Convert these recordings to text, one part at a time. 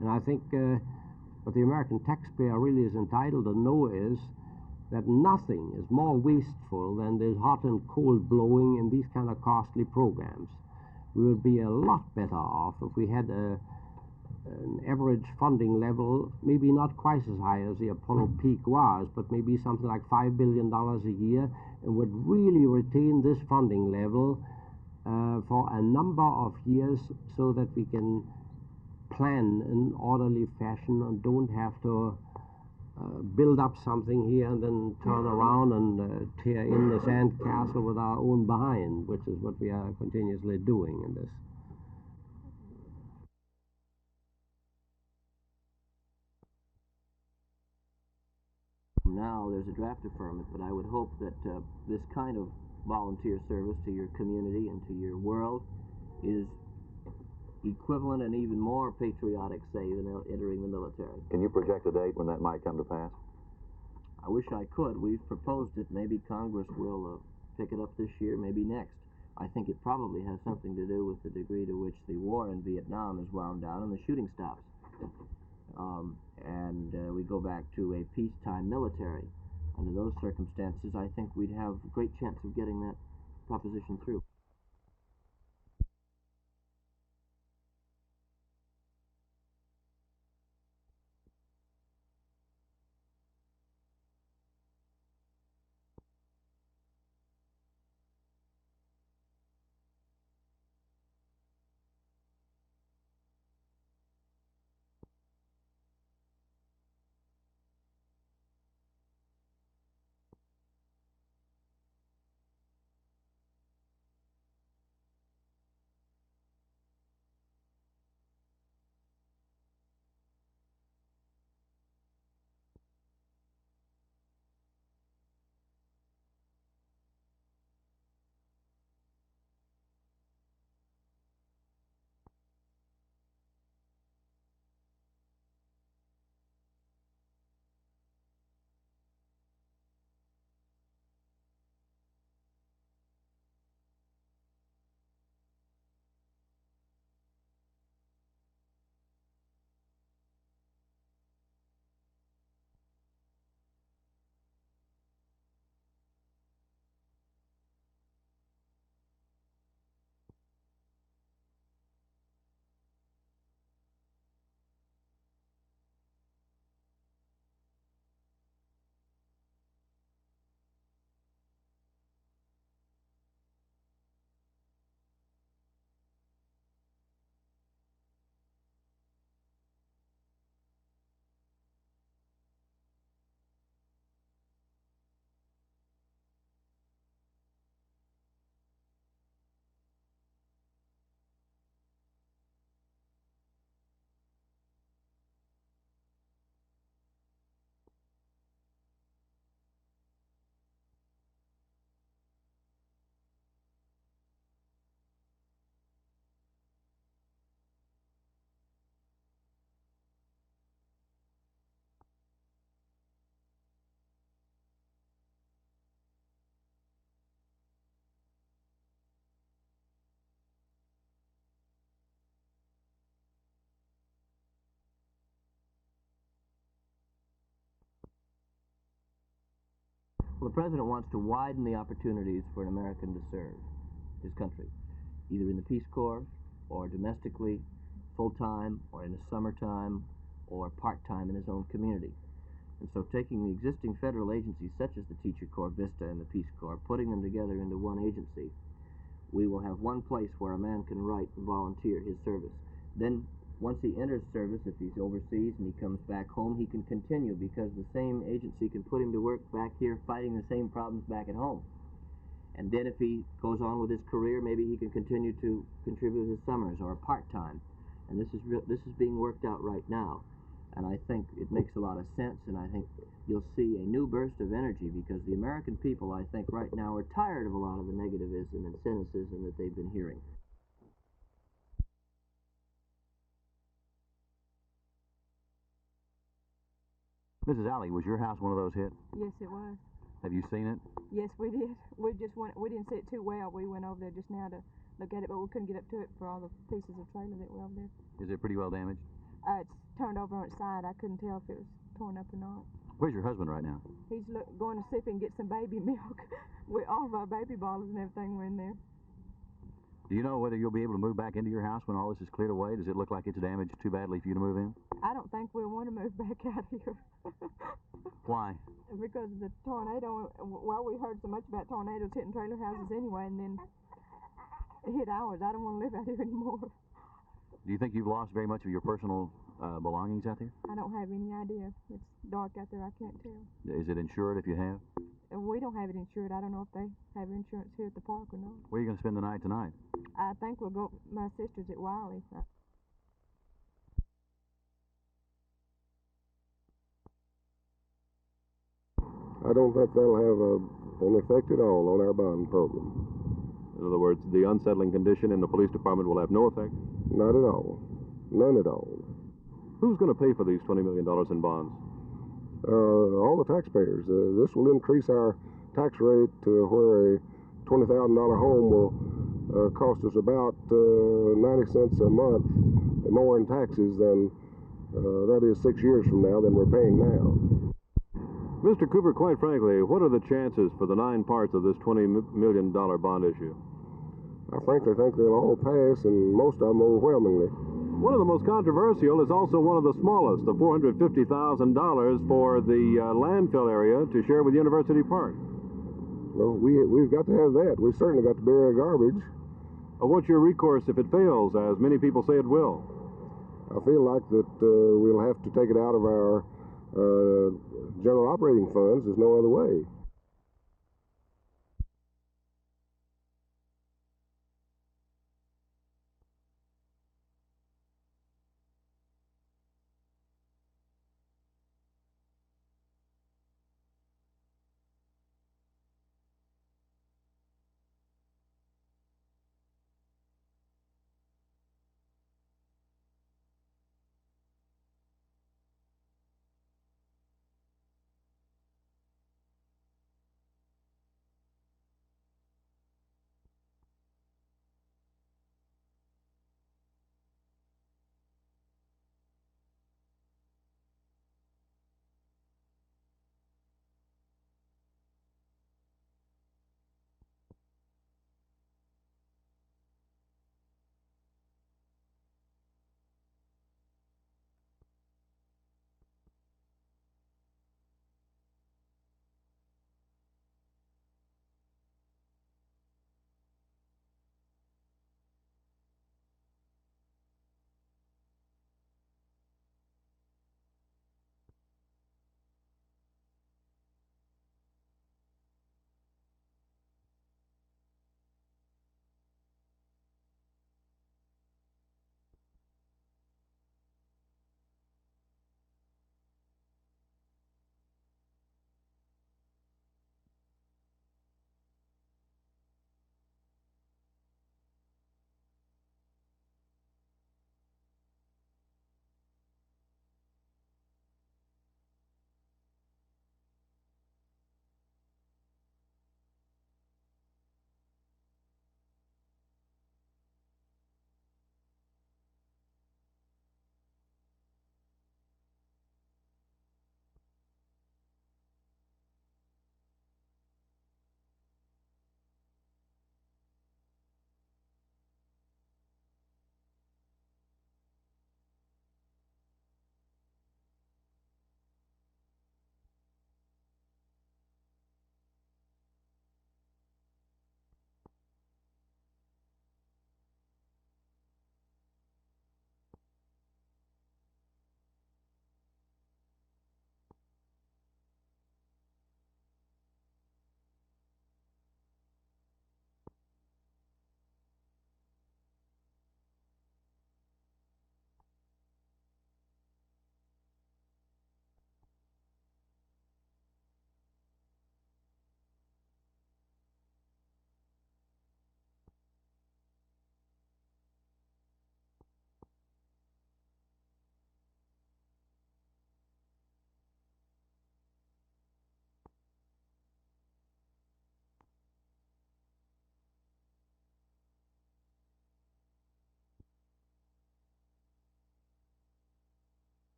And I think what the American taxpayer really is entitled to know is that nothing is more wasteful than this hot and cold blowing in these kind of costly programs. We would be a lot better off if we had an average funding level, maybe not quite as high as the Apollo peak was, but maybe something like $5 billion a year, and would really retain this funding level for a number of years so that we can plan in orderly fashion and don't have to build up something here and then turn around and tear in the sandcastle with our own behind, which is what we are continuously doing in this. Now there's a draft deferment, but I would hope that this kind of volunteer service to your community and to your world is equivalent and even more patriotic, say, than entering the military. Can you project a date when that might come to pass? I wish I could. We've proposed it. Maybe Congress will pick it up this year, maybe next. I think it probably has something to do with the degree to which the war in Vietnam is wound down and the shooting stops. We go back to a peacetime military. Under those circumstances, I think we'd have a great chance of getting that proposition through. Well, the President wants to widen the opportunities for an American to serve his country, either in the Peace Corps or domestically, full-time, or in the summertime, or part-time in his own community. And so taking the existing federal agencies such as the Teacher Corps, VISTA, and the Peace Corps, putting them together into one agency, we will have one place where a man can write and volunteer his service. Then once he enters service, if he's overseas and he comes back home, he can continue because the same agency can put him to work back here fighting the same problems back at home. And then if he goes on with his career, maybe he can continue to contribute his summers or part-time. And this is being worked out right now. And I think it makes a lot of sense, and I think you'll see a new burst of energy because the American people, I think, right now are tired of a lot of the negativism and cynicism that they've been hearing. Mrs. Alley, was your house one of those hit? Yes, it was. Have you seen it? Yes, we did. We didn't see it too well. We went over there just now to look at it, but we couldn't get up to it for all the pieces of trailer that were over there. Is it pretty well damaged? It's turned over on its side. I couldn't tell if it was torn up or not. Where's your husband right now? He's going to see if he can get some baby milk. All of our baby bottles and everything were in there. Do you know whether you'll be able to move back into your house when all this is cleared away? Does it look like it's damaged too badly for you to move in? I don't think we'll want to move back out here. Why? Because of the tornado. Well, we heard so much about tornadoes hitting trailer houses anyway, and then it hit ours. I don't want to live out here anymore. Do you think you've lost very much of your personal belongings out there? I don't have any idea. It's dark out there. I can't tell. Is it insured if you have? We don't have it insured. I don't know if they have insurance here at the park or not. Where are you going to spend the night tonight? I think we'll go. My sister's at Wiley. I don't think that'll have an effect at all on our bond program. In other words, the unsettling condition in the police department will have no effect? Not at all. None at all. Who's going to pay for these $20 million in bonds? All the taxpayers. This will increase our tax rate to where a $20,000 home will cost us about 90 cents a month more in taxes than, that is 6 years from now, than we're paying now. Mr. Cooper, quite frankly, what are the chances for the 9 parts of this $20 million bond issue? I frankly think they'll all pass, and most of them overwhelmingly. One of the most controversial is also one of the smallest, the $450,000 for the landfill area to share with University Park. Well, we've got to have that. We've certainly got to bury our garbage. What's your recourse if it fails, as many people say it will? I feel like that we'll have to take it out of our general operating funds. There's no other way.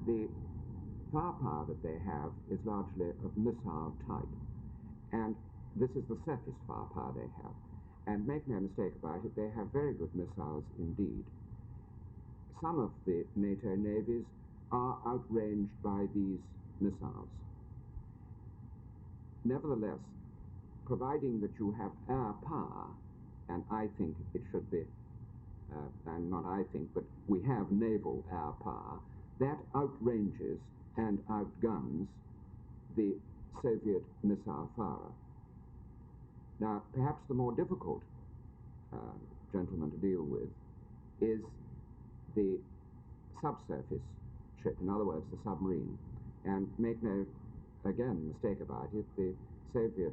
the firepower that they have is largely of missile type, and this is the surface firepower they have. And make no mistake about it, they have very good missiles indeed. Some of the NATO navies are outranged by these missiles. Nevertheless, providing that you have air power, and I think it should be, and not I think, but we have naval air power, that outranges and outguns the Soviet missile firer. Now, perhaps the more difficult gentleman to deal with is the subsurface ship, in other words, the submarine. And make no, again, mistake about it, the Soviet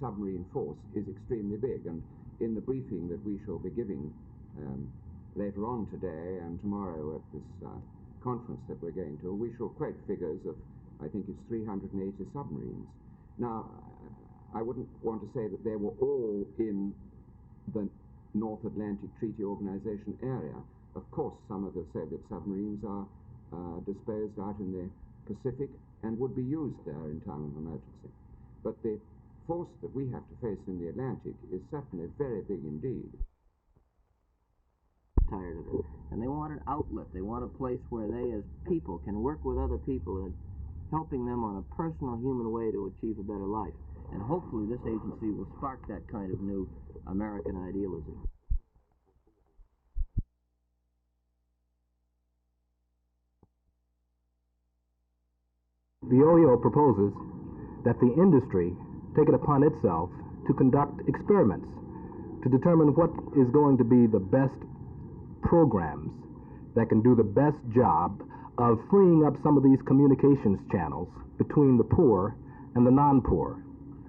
submarine force is extremely big, and in the briefing that we shall be giving later on today and tomorrow at this conference that we're going to, we shall quote figures of, I think it's 380 submarines. Now, I wouldn't want to say that they were all in the North Atlantic Treaty Organization area. Of course, some of the Soviet submarines are disposed out in the Pacific and would be used there in time of emergency. But the force that we have to face in the Atlantic is certainly very big indeed. Tired of it. And they want an outlet. They want a place where they as people can work with other people and helping them on a personal human way to achieve a better life. And hopefully this agency will spark that kind of new American idealism. The OEO proposes that the industry take it upon itself to conduct experiments to determine what is going to be the best programs that can do the best job of freeing up some of these communications channels between the poor and the non-poor.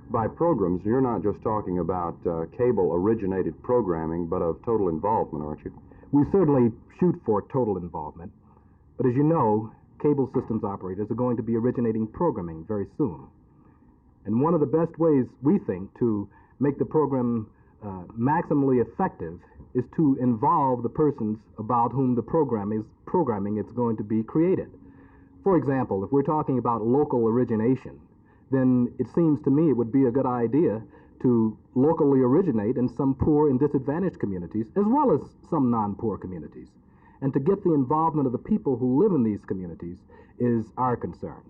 By programs, you're not just talking about cable-originated programming, but of total involvement, aren't you? We certainly shoot for total involvement, but as you know, cable systems operators are going to be originating programming very soon. And one of the best ways, we think, to make the program maximally effective is to involve the persons about whom the programming is going to be created. For example, if we're talking about local origination, then it seems to me it would be a good idea to locally originate in some poor and disadvantaged communities, as well as some non-poor communities. And to get the involvement of the people who live in these communities is our concern.